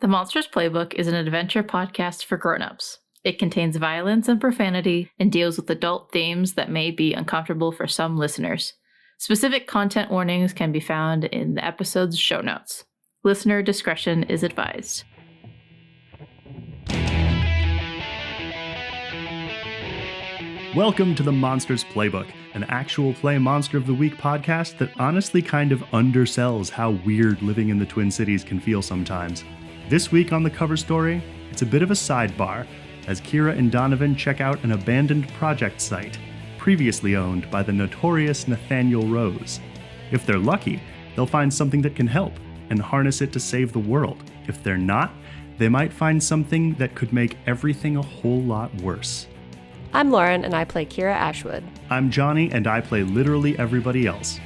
The Monsters Playbook is an adventure podcast for grown-ups. It contains violence and profanity and deals with adult themes that may be uncomfortable for some listeners. Specific content warnings can be found in the episode's show notes. Listener discretion is advised. Welcome to the Monsters Playbook, an actual play Monster of the Week podcast that honestly kind of undersells how weird living in the Twin Cities can feel sometimes. This week on the cover story, it's a bit of a sidebar, as Kira and Donovan check out an abandoned project site, previously owned by the notorious Nathaniel Rose. If they're lucky, they'll find something that can help, and harness it to save the world. If they're not, they might find something that could make everything a whole lot worse. I'm Lauren, and I play Kira Ashwood. I'm Jonny, and I play literally everybody else.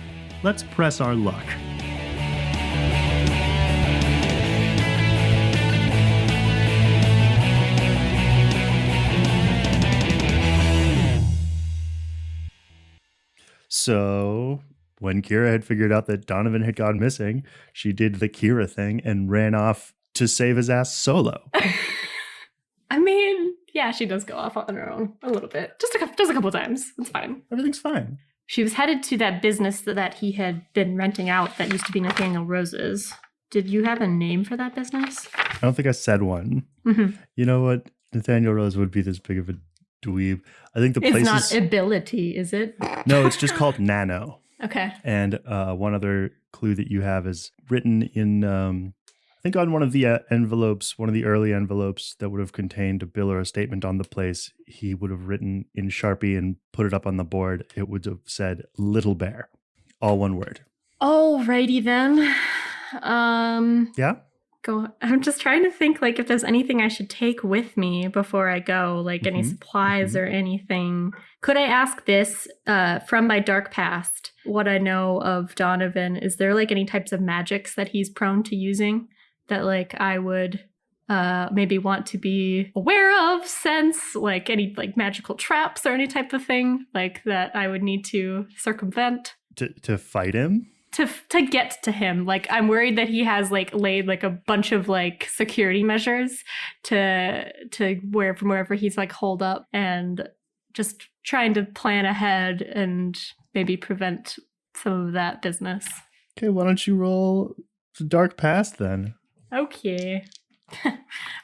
Let's press our luck. So, when Kira had figured out that Donovan had gone missing, she did the Kira thing and ran off to save his ass solo. I mean, yeah, she does go off on her own a little bit. Just a couple times. It's fine. Everything's fine. She was headed to that business that he had been renting out that used to be Nathaniel Rose's. Did you have a name for that business? I don't think I said one. Mm-hmm. You know what? Nathaniel Rose would be this big of a dweeb. I think the place It's not ability, is it? No, it's just called Nano. Okay. And one other clue that you have is written in, I think on one of the envelopes, one of the early envelopes that would have contained a bill or a statement on the place, he would have written in Sharpie and put it up on the board. It would have said Littlebear, all one word. Alrighty then. Yeah? Go. I'm just trying to think like if there's anything I should take with me before I go, like any supplies or anything. Could I ask this from my dark past, what I know of Donovan? Is there like any types of magics that he's prone to using that like I would maybe want to be aware of, sense, like any like magical traps or any type of thing like that I would need to circumvent? To fight him? To get to him. Like I'm worried that he has like laid like a bunch of like security measures to where from wherever he's like holed up, and just trying to plan ahead and maybe prevent some of that business. Okay, why don't you roll dark past then? Okay.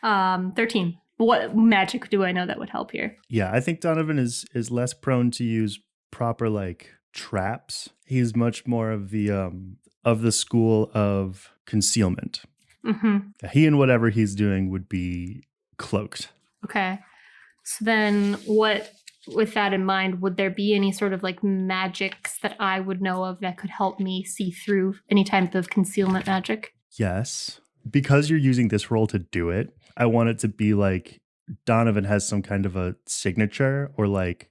13. What magic do I know that would help here? Yeah, I think Donovan is less prone to use proper like traps. He's much more of the school of concealment. Mm-hmm. He and whatever he's doing would be cloaked. Okay. So then what, with that in mind, would there be any sort of like magics that I would know of that could help me see through any type of concealment magic? Yes. Because you're using this role to do it, I want it to be like Donovan has some kind of a signature or like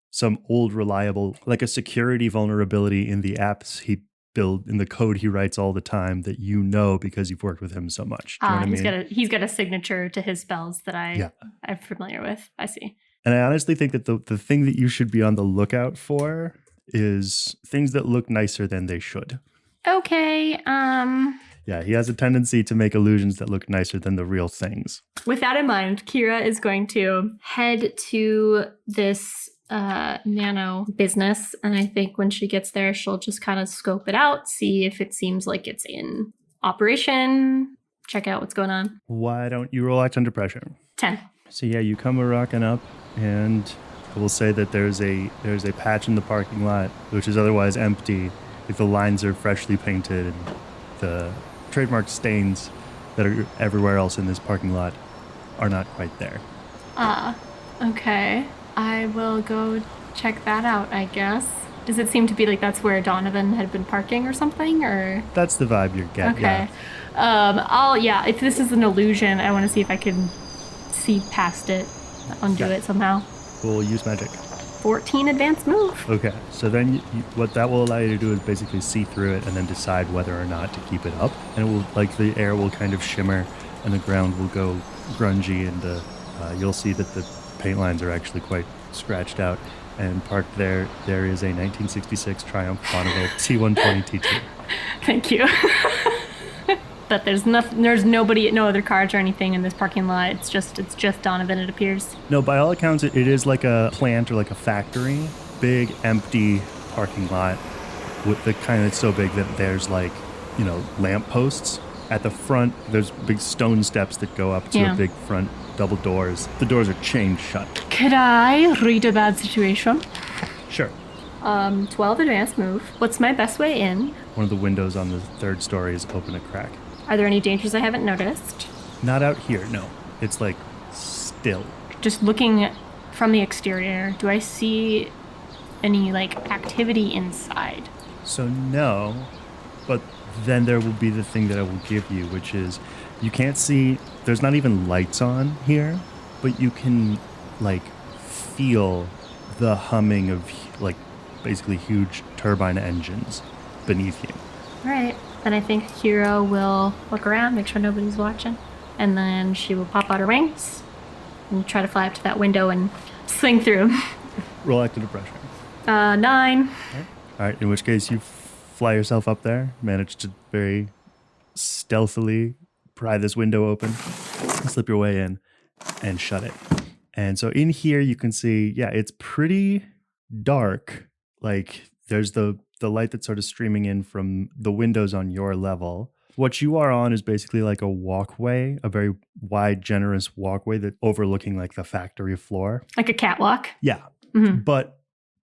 some old reliable, like a security vulnerability in the apps he build, in the code he writes all the time that you know because you've worked with him so much. Do you know what I mean? He's got a signature to his spells that I'm familiar with. I see. And I honestly think that the thing that you should be on the lookout for is things that look nicer than they should. Okay. Yeah, he has a tendency to make illusions that look nicer than the real things. With that in mind, Kira is going to head to this nano business, and I think when she gets there, she'll just kind of scope it out, see if it seems like it's in operation, check out what's going on. Why don't you roll act under pressure? 10. So yeah, you come rocking up, and I will say that there's a patch in the parking lot which is otherwise empty. Like the lines are freshly painted, and the trademark stains that are everywhere else in this parking lot are not quite there. Okay. I will go check that out, I guess. Does it seem to be like that's where Donovan had been parking or something, or? That's the vibe you're getting. Okay. Yeah. If this is an illusion, I want to see if I can see past it, undo it somehow. We'll use magic. 14 advanced move. Okay, so then what that will allow you to do is basically see through it and then decide whether or not to keep it up. And it will, like, the air will kind of shimmer and the ground will go grungy, and you'll see that the paint lines are actually quite scratched out. And parked there is a 1966 Triumph Bonneville T120 T2. Thank you. But there's nobody, no other cars or anything in this parking lot. It's just Donovan, it appears. No, by all accounts, it is like a plant or like a factory. Big, empty parking lot with the kind that's so big that there's like, lamp posts. At the front, there's big stone steps that go up to a big front double doors. The doors are chained shut. Could I read a bad situation? Sure. 12 advanced move. What's my best way in? One of the windows on the third story is open a crack. Are there any dangers I haven't noticed? Not out here, no. It's like still. Just looking from the exterior, do I see any activity inside? So no, but then there will be the thing that I will give you, which is you can't see, there's not even lights on here, but you can feel the humming of basically huge turbine engines beneath you. All right. Then I think Kira will look around, make sure nobody's watching, and then she will pop out her wings and try to fly up to that window and swing through. Roll act under pressure. 9. All right, in which case you fly yourself up there, manage to very stealthily pry this window open, slip your way in, and shut it. And so in here you can see, it's pretty dark. There's the light that's sort of streaming in from the windows on your level. What you are on is basically like a walkway, a very wide, generous walkway that overlooking the factory floor. Like a catwalk? Yeah. Mm-hmm. But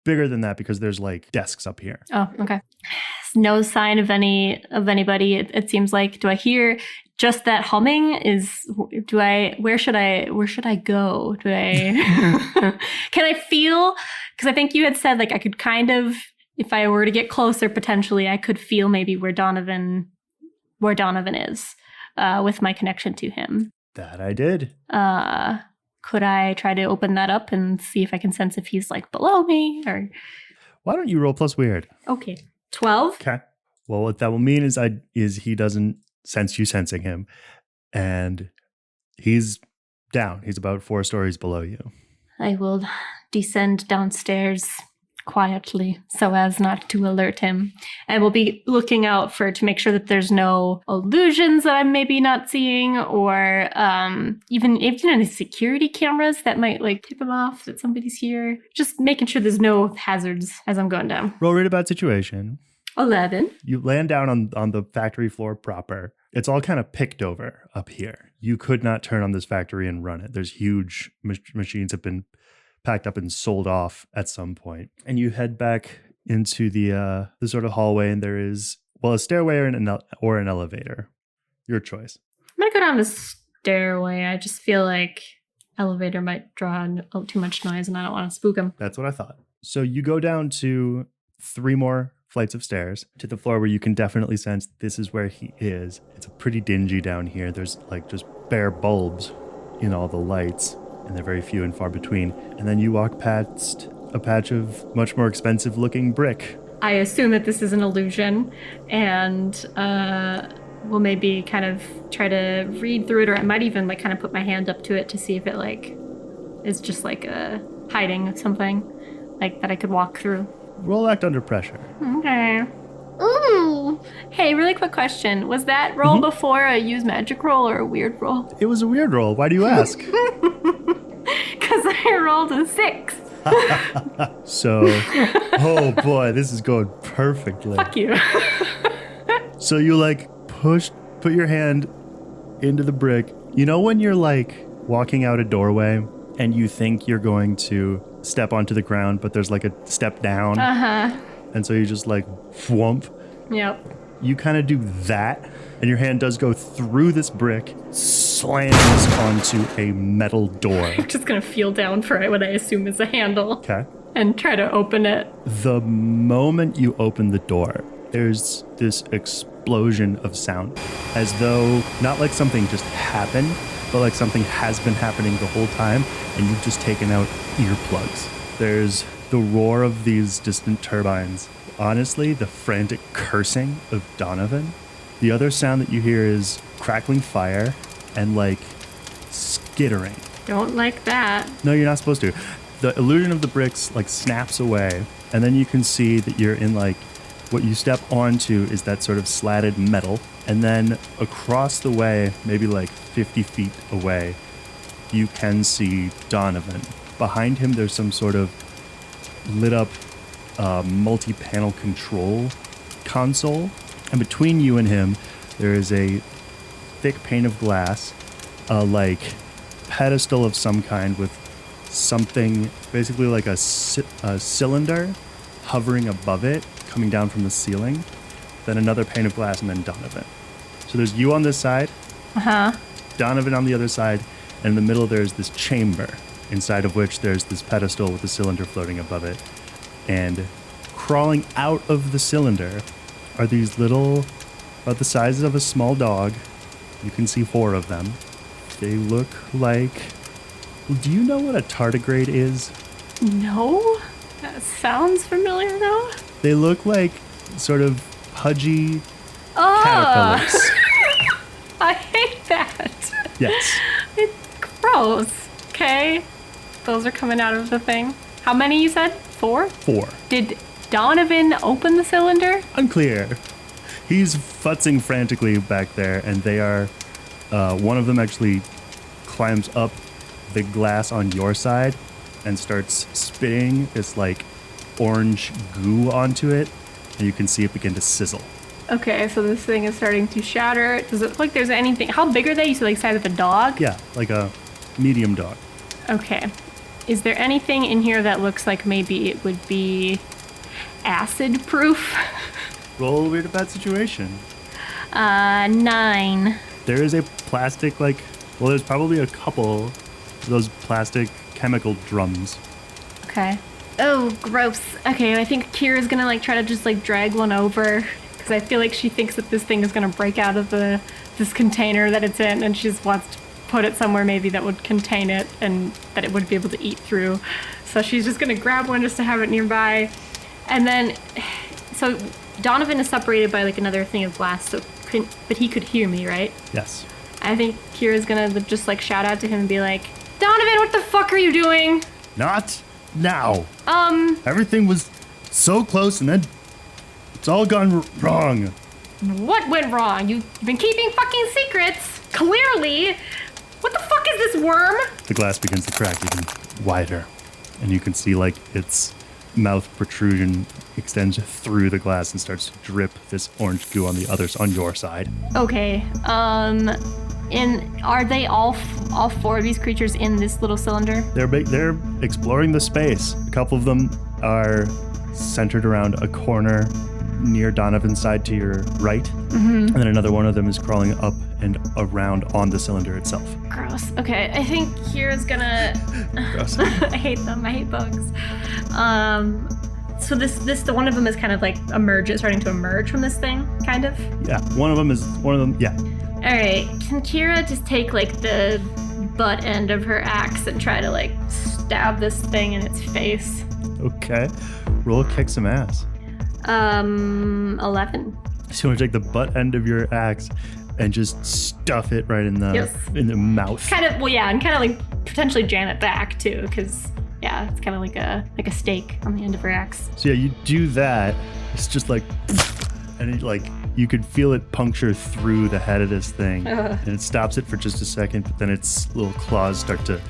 bigger than that because there's desks up here. Oh, okay. No sign of anybody. It seems like. Do I hear just that humming? Where should I go? Can I feel? Because I think you had said I could kind of, if I were to get closer, potentially I could feel maybe where Donovan is, with my connection to him. That I did. Could I try to open that up and see if I can sense if he's below me or? Why don't you roll plus weird? Okay. 12. Okay. Well, what that will mean is he doesn't sense you sensing him, and he's down. He's about 4 stories below you. I will descend downstairs quietly so as not to alert him. I will be looking out to make sure that there's no illusions that I'm maybe not seeing, or even any security cameras that might tip him off that somebody's here. Just making sure there's no hazards as I'm going down. Roll read about situation. 11. You land down on the factory floor proper. It's all kind of picked over up here. You could not turn on this factory and run it. There's huge machines have been packed up and sold off at some point. And you head back into the sort of hallway, and there is, a stairway or an elevator. Your choice. I'm going to go down the stairway. I just feel like elevator might draw too much noise, and I don't want to spook him. That's what I thought. So you go down to 3 more flights of stairs to the floor where you can definitely sense this is where he is. It's pretty dingy down here. There's just bare bulbs in all the lights, and they're very few and far between. And then you walk past a patch of much more expensive looking brick. I assume that this is an illusion, and we'll maybe kind of try to read through it, or I might even kind of put my hand up to it to see if it is just a hiding something that I could walk through. Roll act under pressure. Okay. Ooh. Hey, really quick question. Was that roll before a use magic roll or a weird roll? It was a weird roll. Why do you ask? Because I rolled a 6. So, oh boy, this is going perfectly. Fuck you. So you put your hand into the brick. You know when you're walking out a doorway and you think you're going to step onto the ground, but there's a step down? Uh-huh. And so you just whomp. Yep. You kind of do that, and your hand does go through this brick, slams onto a metal door. I'm just going to feel down for what I assume is a handle. Okay. And try to open it. The moment you open the door, there's this explosion of sound, as though not something just happened, but something has been happening the whole time, and you've just taken out earplugs. There's the roar of these distant turbines. Honestly, the frantic cursing of Donovan. The other sound that you hear is crackling fire and skittering. Don't like that. No, you're not supposed to. The illusion of the bricks snaps away, and then you can see that you're in What you step onto is that sort of slatted metal, and then across the way, maybe like 50 feet away, you can see Donovan. Behind him, there's some sort of lit up multi-panel control console, and between you and him, there is a thick pane of glass, like pedestal of some kind with something basically like a cylinder hovering above it, coming down from the ceiling, then another pane of glass, and then Donovan. So there's you on this side, Donovan on the other side, and in the middle there's this chamber, inside of which there's this pedestal with a cylinder floating above it. And crawling out of the cylinder are these little, about the size of a small dog. You can see 4 of them. They look like... Do you know what a tardigrade is? No? That sounds familiar, though. They look like sort of pudgy caterpillars. I hate that. Yes. It's gross. Okay. Those are coming out of the thing. How many you said? 4? 4. Did Donovan open the cylinder? Unclear. He's futzing frantically back there, and they are... one of them actually climbs up the glass on your side and starts spitting this like orange goo onto it, and you can see it begin to sizzle. Okay, so this thing is starting to shatter. Does it look like there's anything? How big are they? You said like size of a dog? Yeah, like a medium dog. Okay. Is there anything in here that looks like maybe it would be acid proof? Roll weird about situation. 9. There is a plastic there's probably a couple of those plastic chemical drums. Okay. Oh, gross. Okay, I think Kira's gonna like try to just like drag one over, because I feel like she thinks that this thing is gonna break out of this container that it's in, and she just wants to put it somewhere maybe that would contain it and that it would be able to eat through. So she's just gonna grab one just to have it nearby. And then, so Donovan is separated by like another thing of glass, but he could hear me, right? Yes. I think Kira's gonna just like shout out to him and be like, Donovan, what the fuck are you doing? Not now. Everything was so close, and then it's all gone wrong. What went wrong? You've been keeping fucking secrets, clearly. What the fuck is this worm? The glass begins to crack even wider, and you can see like its mouth protrusion extends through the glass and starts to drip this orange goo on your side. Okay. And are they all 4 of these creatures in this little cylinder? They're exploring the space. A couple of them are centered around a corner near Donovan's side to your right, and then another one of them is crawling up and around on the cylinder itself. Gross. Okay, I think Kira's gonna... Gross. I hate them. I hate bugs. So the one of them is kind of like starting to emerge from this thing, kind of? Yeah, one of them, yeah. All right, can Kira just take like the butt end of her axe and try to like stab this thing in its face? Okay, roll kick some ass. 11. So you want to take the butt end of your axe and just stuff it right in the mouth. Kind of, well, yeah, and kind of like potentially jam it back too, because yeah, it's kind of like a stake on the end of her axe. So yeah, you do that. It's just like, and it like. You could feel it puncture through the head of this thing, and it stops it for just a second, but then its little claws start to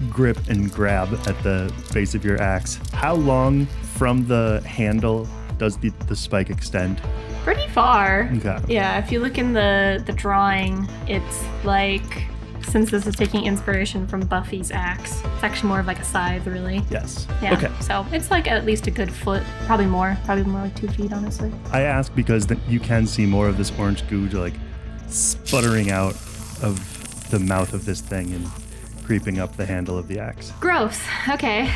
grip and grab at the base of your axe. How long from the handle does the spike extend? Pretty far. Okay. Yeah, if you look in the drawing, it's like, since this is taking inspiration from Buffy's axe, it's actually more of like a scythe, really. Yes. Yeah. Okay. So it's like at least a good foot, probably more like 2 feet, honestly. I ask because you can see more of this orange goo like sputtering out of the mouth of this thing and creeping up the handle of the axe. Gross. Okay.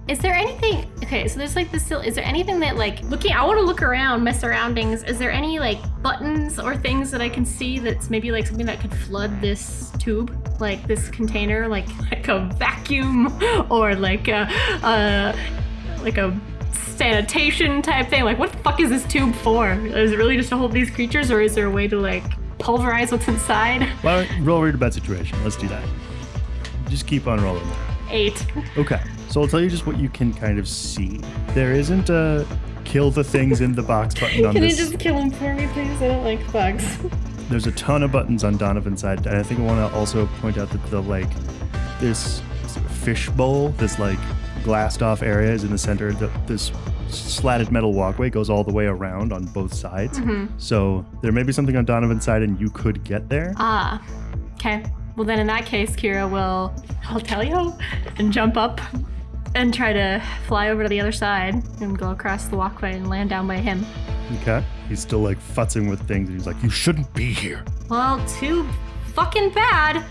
Is there anything? Okay, so there's like this. Is there anything that like I want to look around my surroundings. Is there any like buttons or things that I can see that's maybe like something that could flood this tube, like this container, like a vacuum or like a sanitation type thing? Like, what the fuck is this tube for? Is it really just to hold these creatures, or is there a way to like pulverize what's inside? Well, roll read about situation. Let's do that. Just keep on rolling. 8. Okay. So I'll tell you just what you can kind of see. There isn't a kill the things in the box button on Can this. you just kill him for me, please? I don't like bugs. There's a ton of buttons on Donovan's side. And I think I want to also point out that this fish bowl, this like glassed off area is in the center. This slatted metal walkway goes all the way around on both sides. So there may be something on Donovan's side and you could get there. Ah, okay. Well, then in that case, Kira will, I'll tell you, and jump up and try to fly over to the other side and go across the walkway and land down by him. Okay. He's still like futzing with things. And he's like, you shouldn't be here. Well, too fucking bad.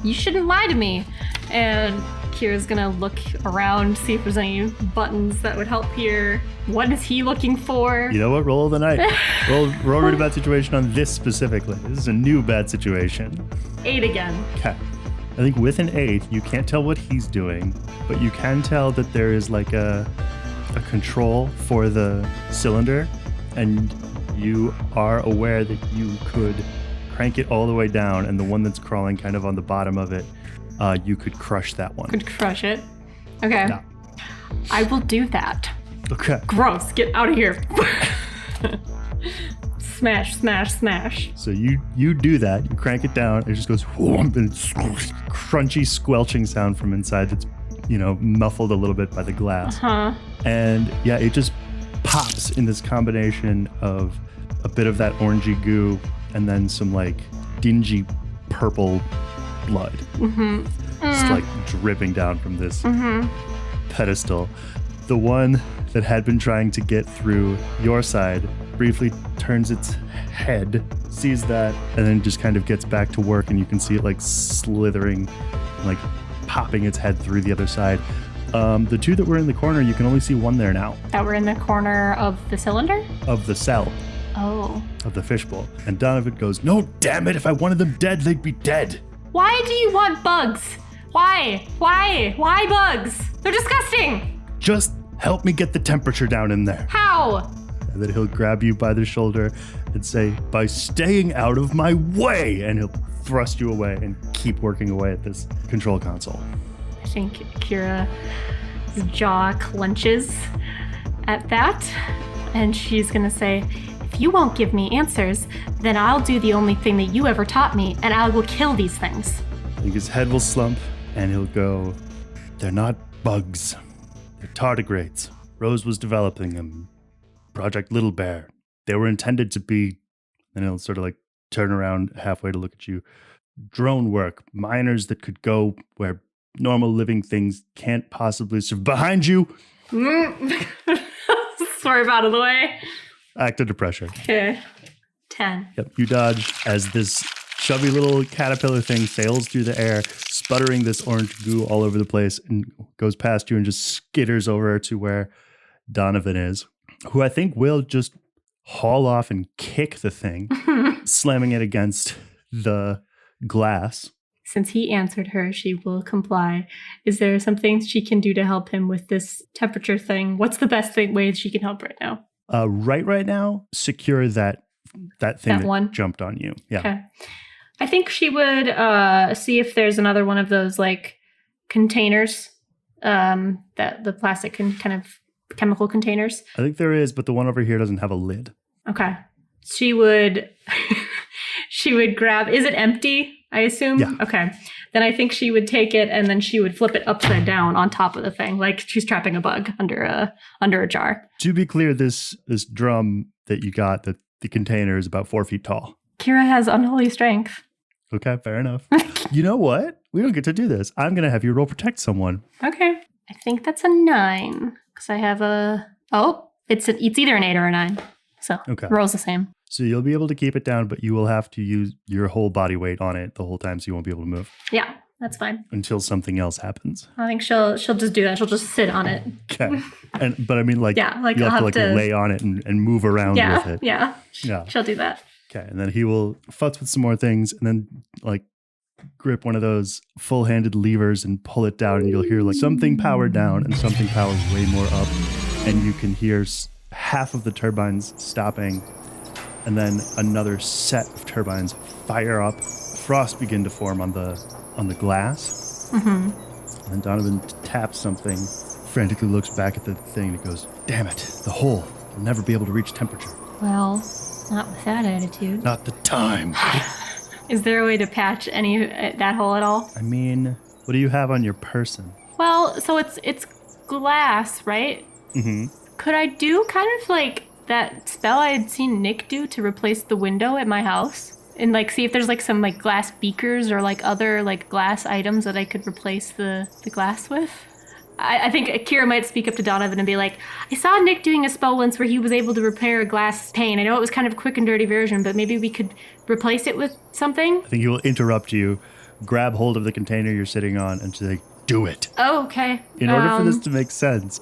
You shouldn't lie to me. And Kira's gonna look around, see if there's any buttons that would help here. What is he looking for? You know what? Roll of the night. roll a bad situation on this specifically. This is a new bad situation. 8 again. Okay. I think with an 8, you can't tell what he's doing, but you can tell that there is like a control for the cylinder, and you are aware that you could crank it all the way down, and the one that's crawling kind of on the bottom of it, you could crush that one. Could crush it. Okay. Yeah. I will do that. Okay. Gross. Get out of here. Smash, smash, smash. So you do that. You crank it down. It just goes whoomp, and it's crunchy, squelching sound from inside that's, muffled a little bit by the glass. And yeah, it just pops in this combination of a bit of that orangey goo and then some like dingy purple blood. Just like dripping down from this pedestal. The one that had been trying to get through your side briefly turns its head, sees that, and then just kind of gets back to work, and you can see it like slithering, like popping its head through the other side. The two that were in the corner, you can only see one there now. That were in the corner of the cylinder? Of the cell. Oh. Of the fishbowl. And Donovan goes, no, damn it, if I wanted them dead, they'd be dead. Why do you want bugs? Why? Why bugs? They're disgusting. Just help me get the temperature down in there. How? And then he'll grab you by the shoulder and say, by staying out of my way. And he'll thrust you away and keep working away at this control console. I think Kira's jaw clenches at that. And she's going to say, if you won't give me answers, then I'll do the only thing that you ever taught me, and I will kill these things. I think his head will slump and he'll go, they're not bugs. They're tardigrades. Rose was developing them. Project Littlebear. They were intended to be, and he'll sort of like turn around halfway to look at you. Drone work. Miners that could go where normal living things can't possibly survive. Behind you! Swerve out of the way. Act under pressure. Okay. 10. Yep, you dodge as this chubby little caterpillar thing sails through the air, sputtering this orange goo all over the place, and goes past you and just skitters over to where Donovan is, who I think will just haul off and kick the thing, slamming it against the glass. Since he answered her, she will comply. Is there something she can do to help him with this temperature thing? What's the best way she can help right now? Right now, secure that thing that one jumped on you. Yeah. Okay. I think she would see if there's another one of those like containers, that the plastic kind of chemical containers. I think there is, but the one over here doesn't have a lid. Okay. She would grab, is it empty, I assume? Yeah. Okay. Then I think she would take it and then she would flip it upside down on top of the thing, like she's trapping a bug under a jar. To be clear, this drum that you got, the container is about 4 feet tall. Kira has unholy strength. Okay, fair enough. You know what? We don't get to do this. I'm going to have you roll protect someone. Okay. I think that's a 9 because I have it's either an 8 or a 9. So okay. Roll's the same. So you'll be able to keep it down, but you will have to use your whole body weight on it the whole time, so you won't be able to move. Yeah, that's fine. Until something else happens. I think she'll just do that. She'll just sit on it. Okay. But I mean, like, yeah, like you I'll have to lay on it and move around with it. Yeah. She'll do that. Okay, and then he will futz with some more things and then like grip one of those full-handed levers and pull it down, and you'll hear like something power down and something powers way more up, and you can hear half of the turbines stopping, and then another set of turbines fire up. Frost begin to form on the glass. Mm-hmm. And Donovan taps something, frantically looks back at the thing, and goes, "Damn it! The hole! You'll never be able to reach temperature. Well, not with that attitude. Not the time. Is there a way to patch that hole at all? I mean, what do you have on your person? Well, so it's glass, right? Mm-hmm. Could I do kind of like that spell I had seen Nick do to replace the window at my house? And like see if there's like some like glass beakers or like other like glass items that I could replace the glass with? I think Kira might speak up to Donovan and be like, I saw Nick doing a spell once where he was able to repair a glass pane. I know it was kind of a quick and dirty version, but maybe we could replace it with something? I think he will interrupt you, grab hold of the container you're sitting on, and say, do it. Oh, okay. In order for this to make sense,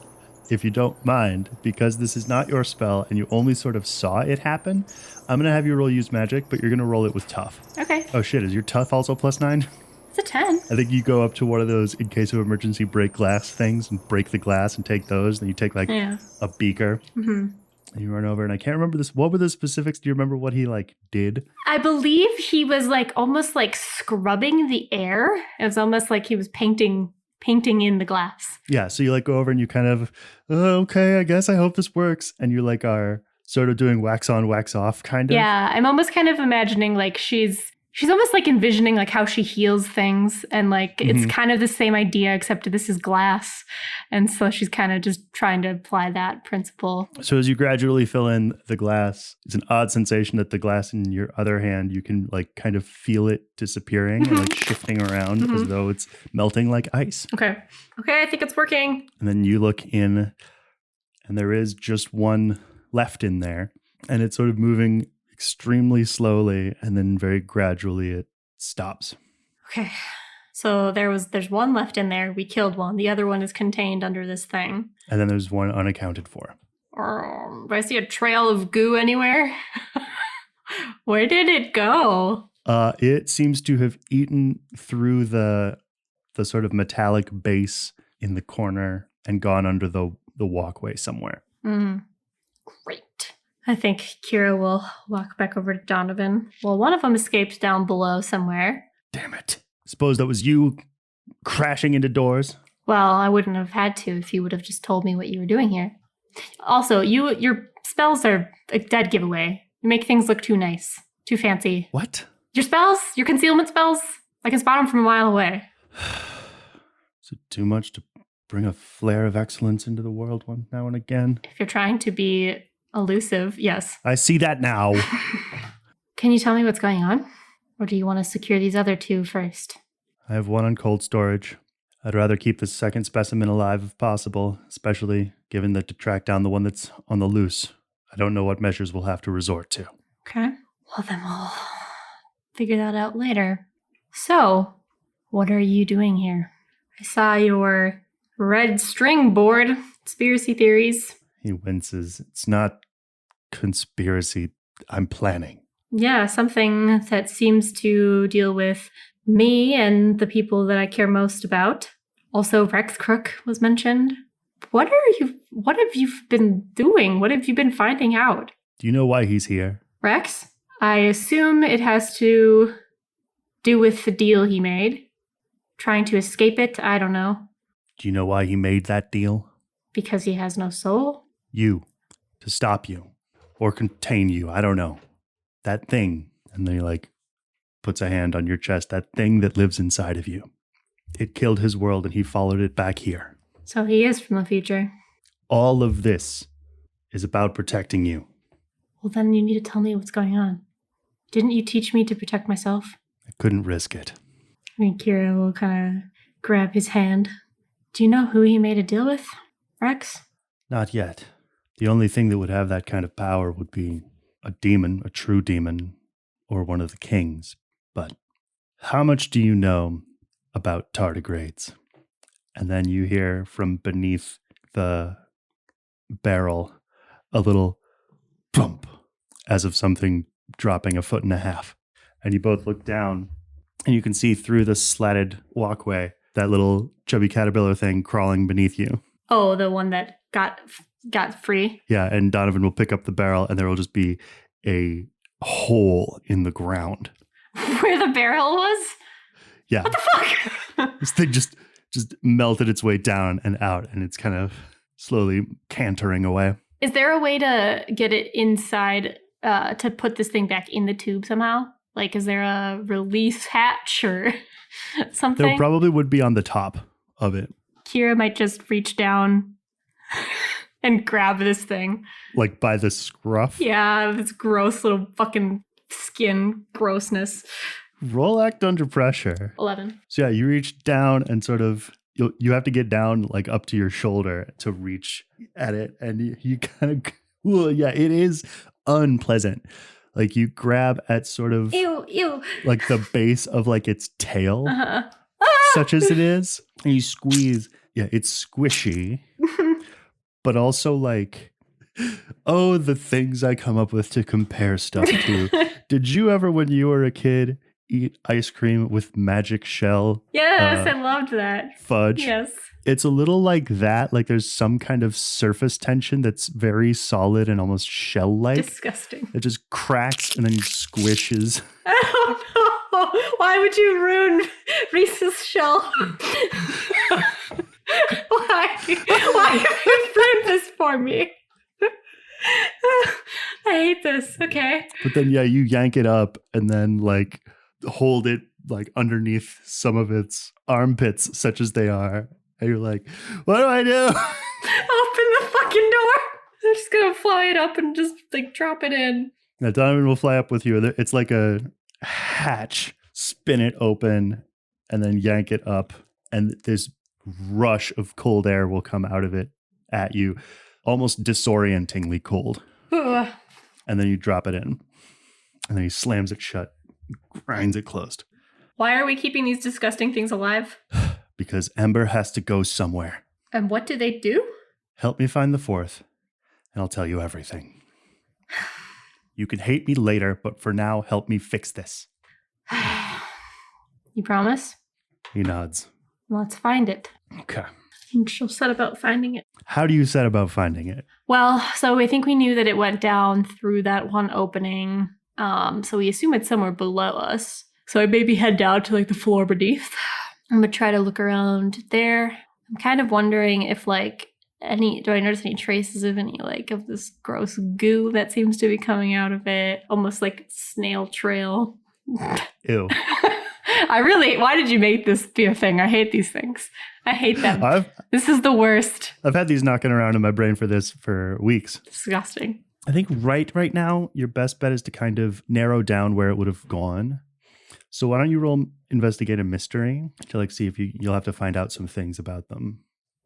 if you don't mind, because this is not your spell and you only sort of saw it happen, I'm going to have you roll use magic, but you're going to roll it with tough. Okay. Oh shit, is your tough also +9? It's a 10. I think you go up to one of those in case of emergency break glass things and break the glass and take those. And you take like a beaker and you run over. And I can't remember this. What were the specifics? Do you remember what he like did? I believe he was like almost like scrubbing the air. It was almost like he was painting in the glass. Yeah. So you like go over and you kind of, okay, I guess I hope this works. And you like are sort of doing wax on, wax off kind of. Yeah. I'm almost kind of imagining like she's almost like envisioning like how she heals things, and like it's kind of the same idea except this is glass, and so she's kind of just trying to apply that principle. So as you gradually fill in the glass, it's an odd sensation that the glass in your other hand, you can like kind of feel it disappearing and like shifting around as though it's melting like ice. Okay, I think it's working. And then you look in and there is just one left in there, and it's sort of moving extremely slowly, and then very gradually it stops. Okay. So there's one left in there. We killed one. The other one is contained under this thing. And then there's one unaccounted for. Do I see a trail of goo anywhere? Where did it go? It seems to have eaten through the sort of metallic base in the corner and gone under the walkway somewhere. Great. I think Kira will walk back over to Donovan. Well, one of them escaped down below somewhere. Damn it. Suppose that was you crashing into doors? Well, I wouldn't have had to if you would have just told me what you were doing here. Also, your spells are a dead giveaway. You make things look too nice, too fancy. What? Your spells, your concealment spells, I can spot them from a mile away. Is it too much to bring a flare of excellence into the world one now and again? If you're trying to be elusive, yes. I see that now. Can you tell me what's going on? Or do you want to secure these other two first? I have one on cold storage. I'd rather keep the second specimen alive if possible, especially given that to track down the one that's on the loose, I don't know what measures we'll have to resort to. Okay. Well, then we'll figure that out later. So, what are you doing here? I saw your red string board, conspiracy theories. He winces. It's not conspiracy. I'm planning. Yeah, something that seems to deal with me and the people that I care most about. Also, Rex Crook was mentioned. What have you been doing? What have you been finding out? Do you know why he's here? Rex? I assume it has to do with the deal he made. Trying to escape it? I don't know. Do you know why he made that deal? Because he has no soul? You. To stop you. Or contain you. I don't know. That thing. And then he like puts a hand on your chest. That thing that lives inside of you. It killed his world and he followed it back here. So he is from the future. All of this is about protecting you. Well, then you need to tell me what's going on. Didn't you teach me to protect myself? I couldn't risk it. I mean, Kira will kind of grab his hand. Do you know who he made a deal with, Rex? Not yet. The only thing that would have that kind of power would be a demon, a true demon, or one of the kings. But how much do you know about tardigrades? And then you hear from beneath the barrel a little plump, as of something dropping 1.5 feet. And you both look down, and you can see through the slatted walkway that little chubby caterpillar thing crawling beneath you. Oh, the one that got free? Yeah, and Donovan will pick up the barrel, and there will just be a hole in the ground. Where the barrel was? Yeah. What the fuck? This thing just melted its way down and out, and it's kind of slowly cantering away. Is there a way to get it inside, to put this thing back in the tube somehow? Like, is there a release hatch or something? There probably would be on the top of it. Kira might just reach down and grab this thing. Like by the scruff? Yeah, this gross little fucking skin grossness. Roll act under pressure. 11. So yeah, you reach down and sort of, you have to get down like up to your shoulder to reach at it. And you kind of, yeah, it is unpleasant. Like you grab at sort of Ew. like the base of like its tail, Ah! such as it is. And you squeeze. Yeah, it's squishy, but also like, oh, the things I come up with to compare stuff to. Did you ever, when you were a kid, eat ice cream with magic shell? Yes, I loved that. Fudge. Yes. It's a little like that. Like there's some kind of surface tension that's very solid and almost shell-like. Disgusting. It just cracks and then squishes. Oh no! Why would you ruin Reese's shell? Why have you ruined this for me? I hate this. Okay. But then yeah, you yank it up and then like hold it like underneath some of its armpits, such as they are. And you're like, what do I do? Open the fucking door. I'm just gonna fly it up and just like drop it in. Now Donovan will fly up with you. It's like a hatch. Spin it open and then yank it up. And this rush of cold air will come out of it at you. Almost disorientingly cold. Ugh. And then you drop it in. And then he slams it shut, grinds it closed. Why are we keeping these disgusting things alive? Because Ember has to go somewhere. And what do they do? Help me find the fourth, and I'll tell you everything. You can hate me later, but for now, help me fix this. You promise? He nods. Let's find it. Okay. And she'll set about finding it. How do you set about finding it? Well, so I think we knew that it went down through that one opening. So we assume it's somewhere below us. So I maybe head down to like the floor beneath. I'm gonna try to look around there. I'm kind of wondering if like do I notice any traces of any like of this gross goo that seems to be coming out of it? Almost like snail trail. Ew. Why did you make this be a thing? I hate these things. I hate them. This is the worst. I've had these knocking around in my brain for weeks. Disgusting. I think right now, your best bet is to kind of narrow down where it would have gone. So why don't you roll investigate a mystery to like see if you'll have to find out some things about them.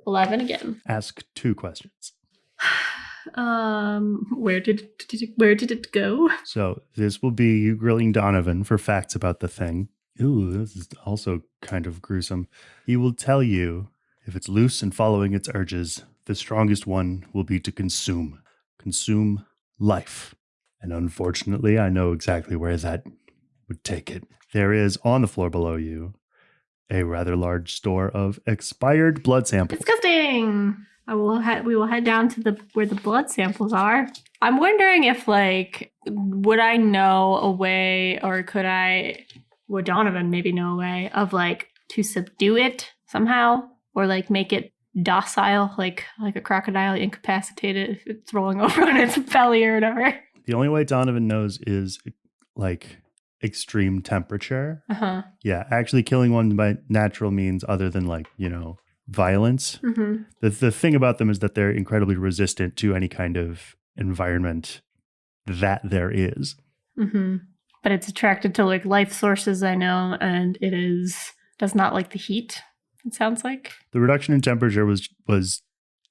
11 again. Ask 2 questions. Where did it go? So this will be you grilling Donovan for facts about the thing. Ooh, this is also kind of gruesome. He will tell you if it's loose and following its urges, the strongest one will be to consume life. And unfortunately, I know exactly where that would take it. There is on the floor below you a rather large store of expired blood samples. Disgusting. We will head down to where the blood samples are. I'm wondering if would I know a way, or would Donovan maybe know a way of to subdue it somehow, or make it docile, like a crocodile, incapacitate it if it's rolling over on its belly or whatever. The only way Donovan knows is extreme temperature. Yeah, actually killing one by natural means other than violence. Mm-hmm. The thing about them is that they're incredibly resistant to any kind of environment that there is. Mm-hmm. But it's attracted to life sources, I know, and does not like the heat, it sounds like. The reduction in temperature was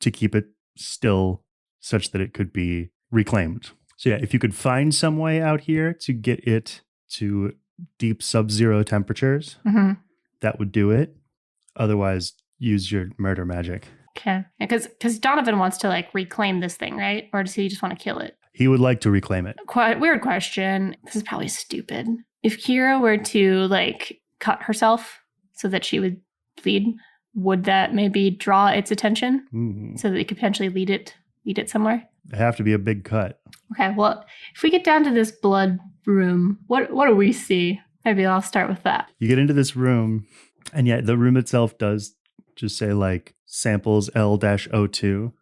to keep it still such that it could be reclaimed. So yeah, if you could find some way out here to get it to deep sub-zero temperatures, mm-hmm. that would do it. Otherwise, use your murder magic. Okay. Because Donovan wants to reclaim this thing, right? Or does he just want to kill it? He would like to reclaim it. Weird question. This is probably stupid. If Kira were to cut herself so that she would bleed, would that maybe draw its attention so that it could potentially lead it somewhere? It'd have to be a big cut. Okay. Well, if we get down to this blood room, what do we see? Maybe I'll start with that. You get into this room, and yet the room itself does just say samples L-02.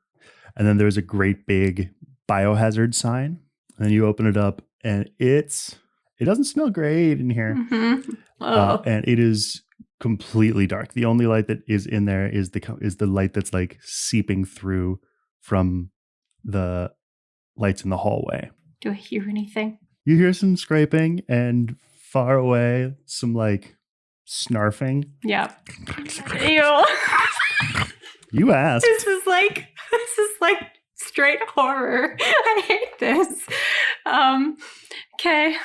And then there's a great big biohazard sign. And you open it up and it doesn't smell great in here. Mm-hmm. Oh. And it is completely dark. The only light that is in there is the light that's like seeping through from the lights in the hallway. Do I hear anything? You hear some scraping and far away some like snarfing. Yeah. Ew. You asked. This is like straight horror. I hate this. Okay.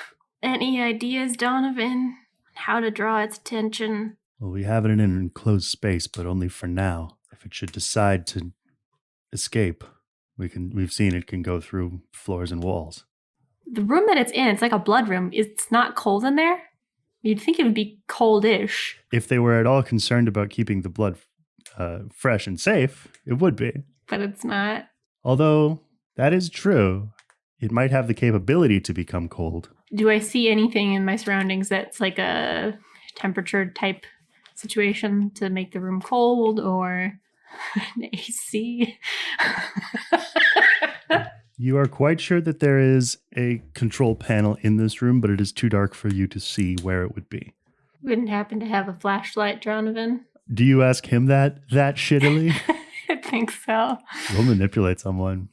Any ideas, Donovan? How to draw its attention? Well, we have it in an enclosed space, but only for now. If it should decide to escape, we've seen it can go through floors and walls. The room that it's in, it's like a blood room. It's not cold in there? You'd think it would be coldish. If they were at all concerned about keeping the blood fresh and safe, it would be. But it's not. Although, that is true. It might have the capability to become cold. Do I see anything in my surroundings that's like a temperature type situation to make the room cold or an AC? You are quite sure that there is a control panel in this room, but it is too dark for you to see where it would be. Wouldn't happen to have a flashlight, Donovan? Do you ask him that shittily? I think so. We'll manipulate someone.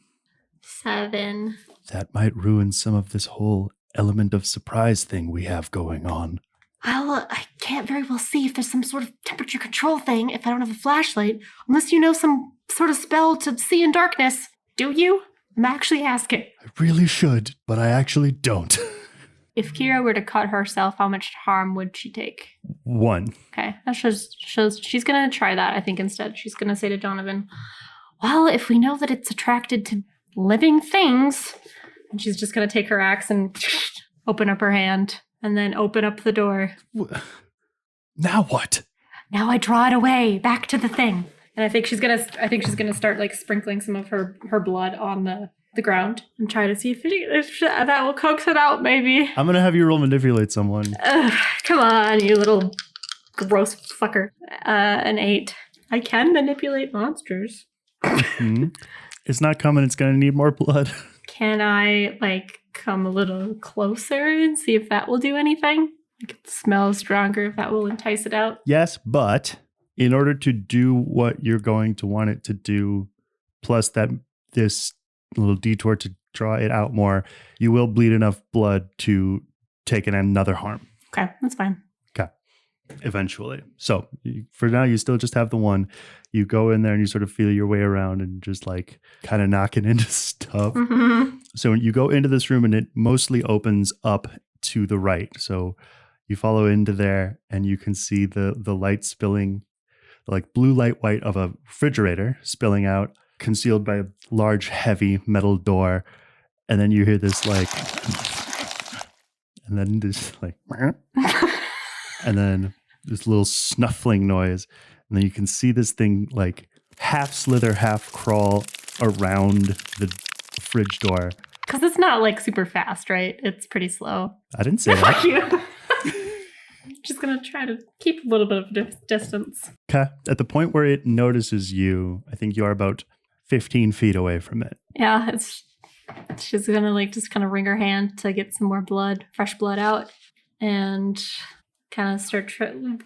7. That might ruin some of this whole element of surprise thing we have going on. Well, I can't very well see if there's some sort of temperature control thing if I don't have a flashlight, unless you know some sort of spell to see in darkness. Do you? I'm actually asking. I really should, but I actually don't. If Kira were to cut herself, how much harm would she take? 1. Okay, that shows she's going to try that, I think, instead. She's going to say to Donovan, well, if we know that it's attracted to living things, and she's just going to take her axe and open up her hand and then open up the door. Now what? Now I draw it away, back to the thing. And I think she's gonna start like sprinkling some of her blood on the ground and try to see if that will coax it out, maybe. I'm gonna have you roll manipulate someone. Come on, you little gross fucker. An 8. I can manipulate monsters. Mm-hmm. It's not coming. It's gonna need more blood. Can I like come a little closer and see if that will do anything? Like it smells stronger, if that will entice it out. Yes, but in order to do what you're going to want it to do, plus this little detour to draw it out more, you will bleed enough blood to take another harm. Okay, that's fine. Okay, eventually. So for now, you still just have the 1. You go in there and you sort of feel your way around and just like kind of knocking into stuff. Mm-hmm. So you go into this room and it mostly opens up to the right. So you follow into there and you can see the light spilling, like blue light white of a refrigerator spilling out, concealed by a large, heavy metal door. And then you hear this like, and then this like, and then this little snuffling noise. And then you can see this thing like half slither, half crawl around the fridge door. Because it's not like super fast, right? It's pretty slow. I didn't say that. Fuck you. Just going to try to keep a little bit of distance. Okay. At the point where it notices you, I think you are about 15 feet away from it. Yeah, she's going to like just kind of wring her hand to get some more blood, fresh blood out, and kind of start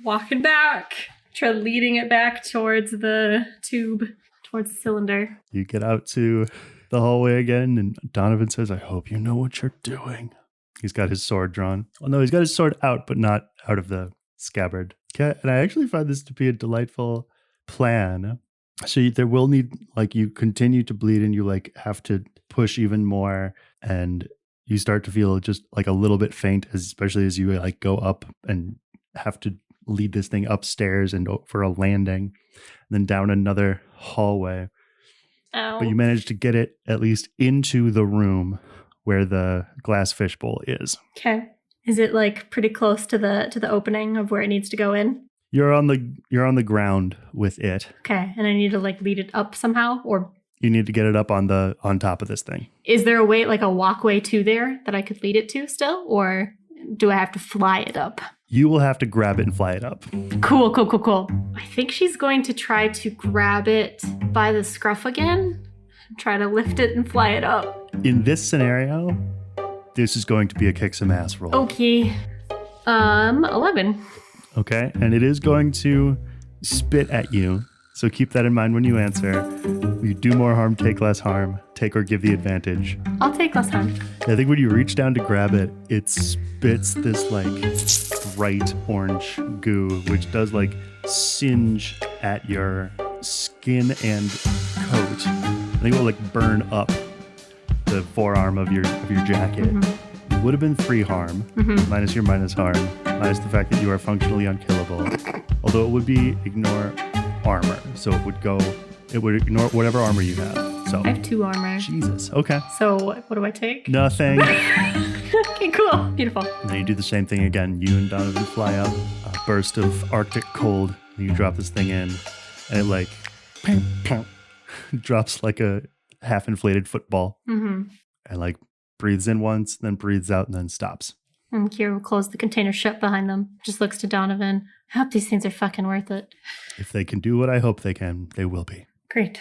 walking back, try leading it back towards the tube, towards the cylinder. You get out to the hallway again, and Donovan says, I hope you know what you're doing. He's got his sword drawn. Well, no, he's got his sword out, but not out of the scabbard. Okay, and I actually find this to be a delightful plan. So there will need, like, you continue to bleed and you, like, have to push even more, and you start to feel just, like, a little bit faint, especially as you, like, go up and have to lead this thing upstairs and for a landing, and then down another hallway. Ow. But you manage to get it at least into the room where the glass fishbowl is. Okay. Is it like pretty close to the opening of where it needs to go in? You're on the ground with it. Okay, and I need to like lead it up somehow, or you need to get it up on top of this thing. Is there a way, like a walkway to there that I could lead it to still, or do I have to fly it up? You will have to grab it and fly it up. Cool. I think she's going to try to grab it by the scruff again. try to lift it and fly it up. In this scenario, this is going to be a kick some ass roll. Okay. 11. Okay, and it is going to spit at you. So keep that in mind when you answer. You do more harm, take less harm. Take or give the advantage. I'll take less harm. I think when you reach down to grab it, it spits this like bright orange goo, which does like singe at your skin and coat. I think it will like burn up the forearm of your jacket. It would have been 3 harm, minus your minus harm, minus the fact that you are functionally unkillable. Although it would be ignore armor, so it would ignore whatever armor you have. So I have 2 armor. Jesus. Okay. So what do I take? Nothing. Okay, cool. Beautiful. And then you do the same thing again. You and Donovan fly up, a burst of Arctic cold. And you drop this thing in, and it like drops like a half-inflated football, and like breathes in once, then breathes out, and then stops. And Kira will close the container shut behind them. Just looks to Donovan. I hope these things are fucking worth it. If they can do what I hope they can, they will be. Great.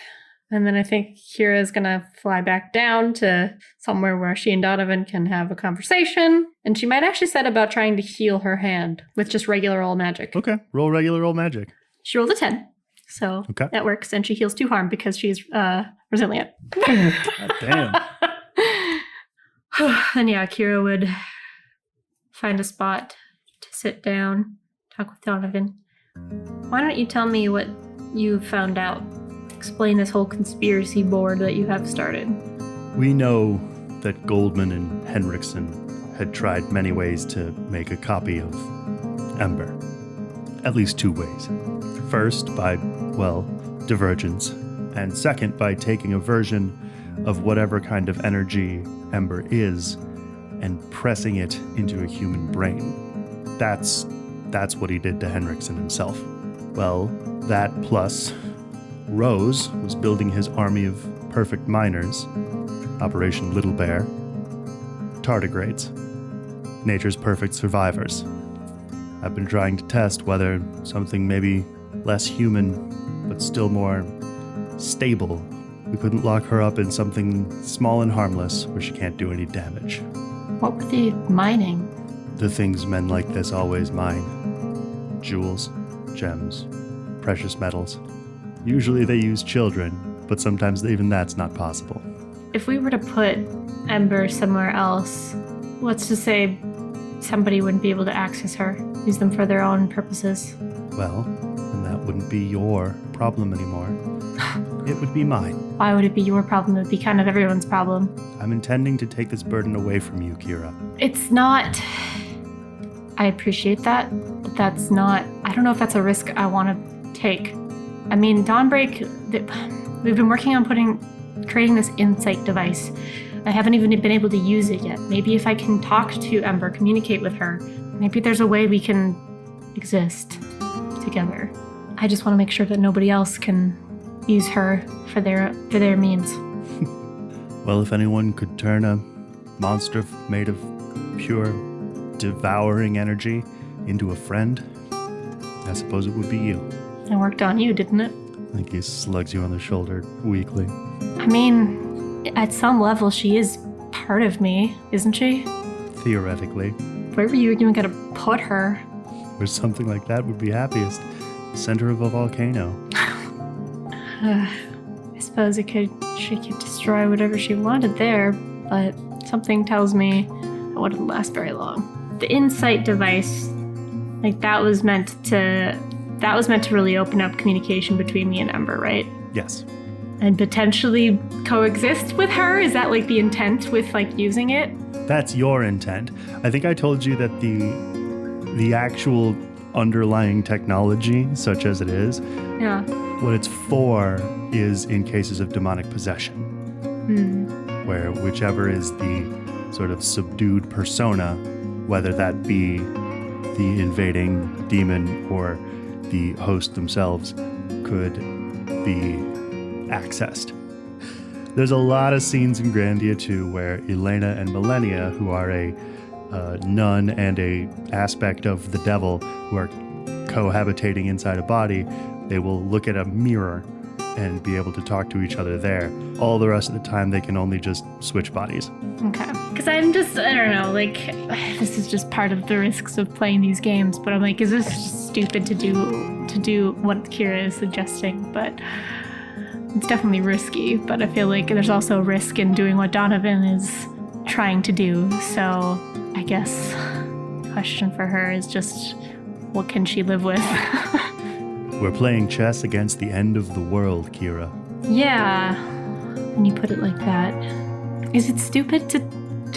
And then I think Kira is going to fly back down to somewhere where she and Donovan can have a conversation. And she might actually set about trying to heal her hand with just regular old magic. Okay. Roll regular old magic. She rolled a 10. So that works. And she heals 2 harm because she's resilient. God damn. And yeah, Kira would find a spot to sit down, talk with Donovan. Why don't you tell me what you found out? Explain this whole conspiracy board that you have started. We know that Goldman and Henriksen had tried many ways to make a copy of Ember. At least 2 ways. First, by, divergence. And second, by taking a version of whatever kind of energy Ember is and pressing it into a human brain. That's what he did to Henriksen himself. Well, that plus Rose was building his army of perfect miners, Operation Littlebear, tardigrades, nature's perfect survivors. I've been trying to test whether something maybe less human, but still more stable. We couldn't lock her up in something small and harmless where she can't do any damage. What were they mining? The things men like this always mine. Jewels, gems, precious metals. Usually they use children, but sometimes even that's not possible. If we were to put Ember somewhere else, let's just say somebody wouldn't be able to access her, use them for their own purposes. Well, then that wouldn't be your problem anymore. It would be mine. Why would it be your problem? It would be kind of everyone's problem. I'm intending to take this burden away from you, Kira. It's not... I appreciate that, but that's not... I don't know if that's a risk I want to take. I mean, Dawnbreak, we've been working on creating this insight device. I haven't even been able to use it yet. Maybe if I can talk to Ember, communicate with her, maybe there's a way we can exist together. I just want to make sure that nobody else can use her for their means. Well, if anyone could turn a monster made of pure, devouring energy into a friend, I suppose it would be you. It worked on you, didn't it? I think he slugs you on the shoulder weakly. I mean, at some level, she is part of me, isn't she? Theoretically. Where were you even going to put her? Where something like that would be happiest. The center of a volcano. I suppose she could destroy whatever she wanted there, but something tells me it wouldn't last very long. The insight device, that was meant to really open up communication between me and Ember, right? Yes. And potentially coexist with her? Is that the intent with using it? That's your intent. I think I told you that the actual underlying technology, such as it is, what it's for is in cases of demonic possession. Where whichever is the sort of subdued persona, whether that be the invading demon or the host themselves, could be accessed. There's a lot of scenes in Grandia 2 where Elena and Millennia, who are a nun and a aspect of the devil, who are cohabitating inside a body, they will look at a mirror and be able to talk to each other there. All the rest of the time, they can only just switch bodies. Okay. Because I don't know, like, this is just part of the risks of playing these games, but I'm like, is this just stupid to do what Kira is suggesting? But it's definitely risky, but I feel like there's also a risk in doing what Donovan is trying to do. So I guess the question for her is just, what can she live with? We're playing chess against the end of the world, Kira. Yeah, when you put it like that. Is it stupid to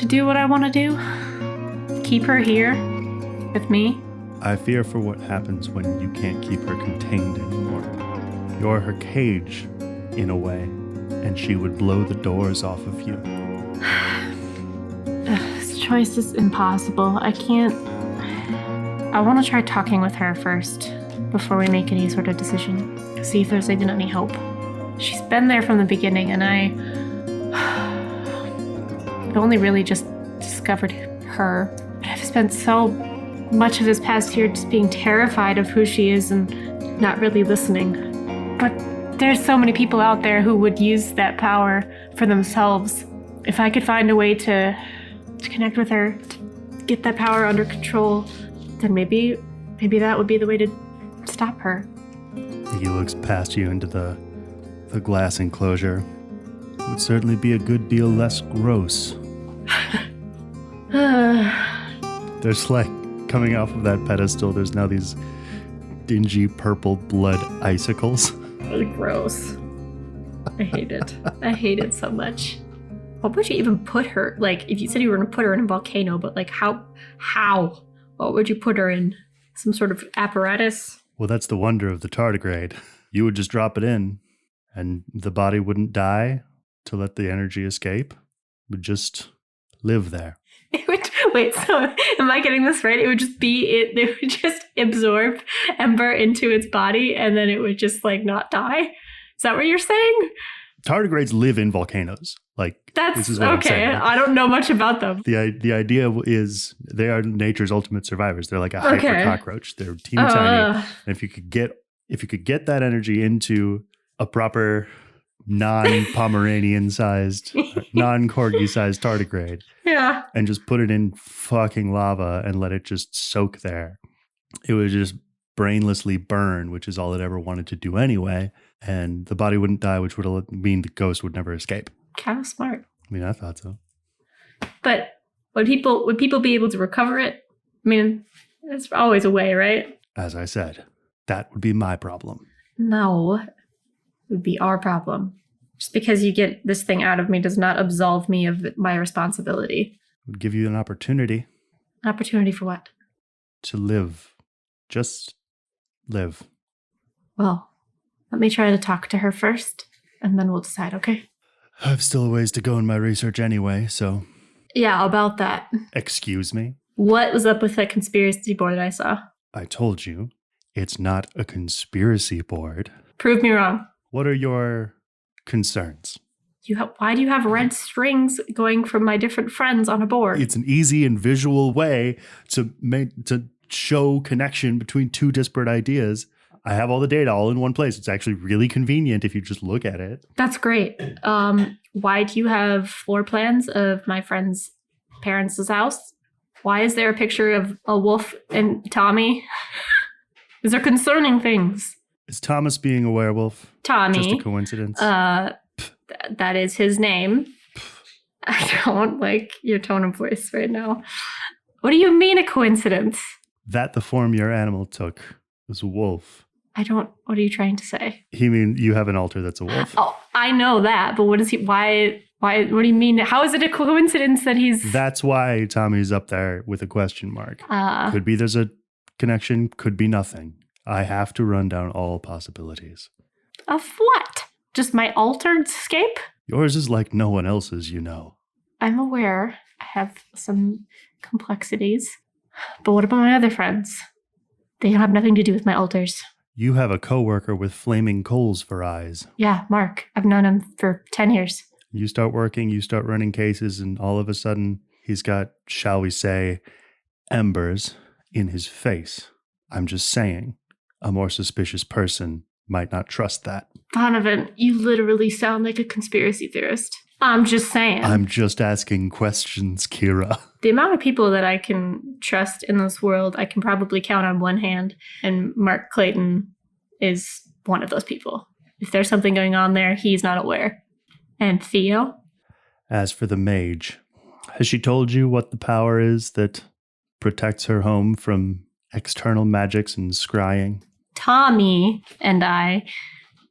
do what I want to do? Keep her here with me? I fear for what happens when you can't keep her contained anymore. You're her cage, in a way, and she would blow the doors off of you. This choice is impossible. I want to try talking with her first before we make any sort of decision. See if there's even any hope. She's been there from the beginning, and I've only really just discovered her. I've spent so much of this past year just being terrified of who she is and not really listening. But there's so many people out there who would use that power for themselves. If I could find a way to connect with her, to get that power under control, then maybe that would be the way to stop her. He looks past you into the glass enclosure. It would certainly be a good deal less gross. There's like, coming off of that pedestal, there's now these dingy purple blood icicles. Really gross. I hate it. I hate it so much. What would you even put her? Like, if you said you were going to put her in a volcano, but like how? What would you put her in? Some sort of apparatus? Well, that's the wonder of the tardigrade. You would just drop it in, and the body wouldn't die to let the energy escape. It would just live there. Wait, so am I getting this right? It would just be it. They would just absorb Ember into its body, and then it would just like not die. Is that what you're saying? Tardigrades live in volcanoes. This is what I'm okay. saying. I don't know much about them. The idea is they are nature's ultimate survivors. They're like a hyper cockroach. They're teeny tiny. And if you could get that energy into a proper non-Pomeranian sized, non-corgi sized tardigrade, yeah, and just put it in fucking lava and let it just soak there, it would just brainlessly burn, which is all it ever wanted to do anyway, and the body wouldn't die, which would mean the ghost would never escape. Kind of smart. I mean, I thought so. But would people be able to recover it? I mean, there's always a way, right? As I said, that would be my problem. No, it would be our problem. Just because you get this thing out of me does not absolve me of my responsibility. It would give you an opportunity. An opportunity for what? To live. Just live. Well, let me try to talk to her first, and then we'll decide, okay? I've still a ways to go in my research anyway, so... Yeah, about that. Excuse me? What was up with that conspiracy board I saw? I told you, it's not a conspiracy board. Prove me wrong. What are your concerns? Why do you have red strings going from my different friends on a board? It's an easy and visual way to show connection between two disparate ideas. I have all the data all in one place. It's actually really convenient if you just look at it. That's great. Why do you have floor plans of my friend's parents' house? Why is there a picture of a wolf and Tommy? These are concerning things. Is Thomas being a werewolf? Tommy. Just a coincidence? That is his name. I don't like your tone of voice right now. What do you mean a coincidence? That the form your animal took was a wolf. What are you trying to say? He mean you have an altar that's a wolf. Oh, I know that, but what do you mean? How is it a coincidence that he's... That's why Tommy's up there with a question mark. Could be there's a connection, could be nothing. I have to run down all possibilities. Of what? Just my altered scape? Yours is like no one else's, you know. I'm aware I have some complexities. But what about my other friends? They have nothing to do with my altars. You have a coworker with flaming coals for eyes. Yeah, Mark. I've known him for 10 years. You start working, you start running cases, and all of a sudden, he's got, shall we say, embers in his face. I'm just saying, a more suspicious person might not trust that. Donovan, you literally sound like a conspiracy theorist. I'm just saying. I'm just asking questions, Kira. The amount of people that I can trust in this world, I can probably count on one hand. And Mark Clayton is one of those people. If there's something going on there, he's not aware. And Theo? As for the mage, has she told you what the power is that protects her home from external magics and scrying? Tommy and I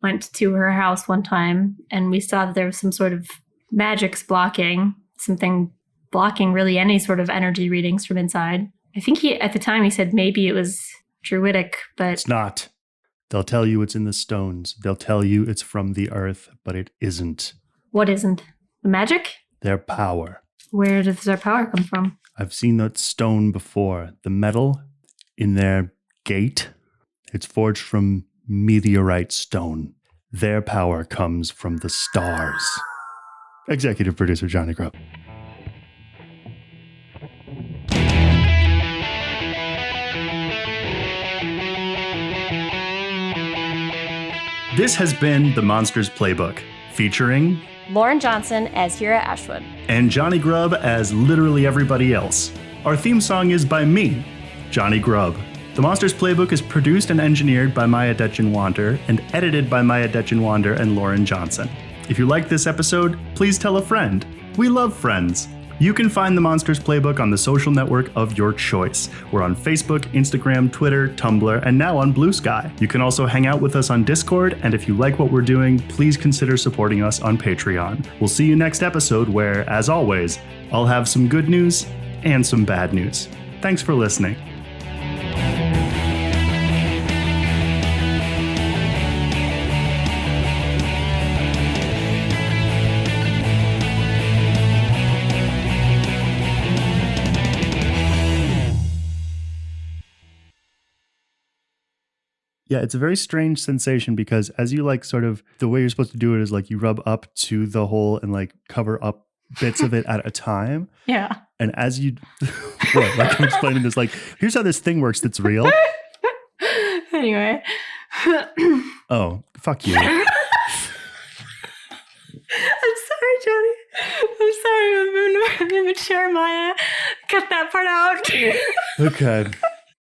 went to her house one time, and we saw that there was some sort of magics blocking, something blocking really any sort of energy readings from inside. I think at the time he said maybe it was druidic, but... It's not. They'll tell you it's in the stones. They'll tell you it's from the earth, but it isn't. What isn't? The magic? Their power. Where does their power come from? I've seen that stone before. The metal in their gate, it's forged from meteorite stone. Their power comes from the stars. Executive producer Jonny Grubb. This has been The Monsters Playbook, featuring Lauren Johnson as Kira Ashwood. and Jonny Grubb as literally everybody else. Our theme song is by me, Jonny Grubb. The Monsters Playbook is produced and engineered by Miah Detjen-Wander and edited by Miah Detjen-Wander and Lauren Johnson. If you liked this episode, please tell a friend. We love friends. You can find The Monsters Playbook on the social network of your choice. We're on Facebook, Instagram, Twitter, Tumblr, and now on Blue Sky. You can also hang out with us on Discord, and if you like what we're doing, please consider supporting us on Patreon. We'll see you next episode where, as always, I'll have some good news and some bad news. Thanks for listening. Yeah, it's a very strange sensation because as you like sort of, the way you're supposed to do it is like you rub up to the hole and like cover up bits of it at a time. Yeah. And as you, what, like I'm explaining this, like, here's how this thing works that's real. Anyway. Oh, fuck you. I'm sorry, Johnny. I'm sorry. I'm immature, Miah. Cut that part out. Okay.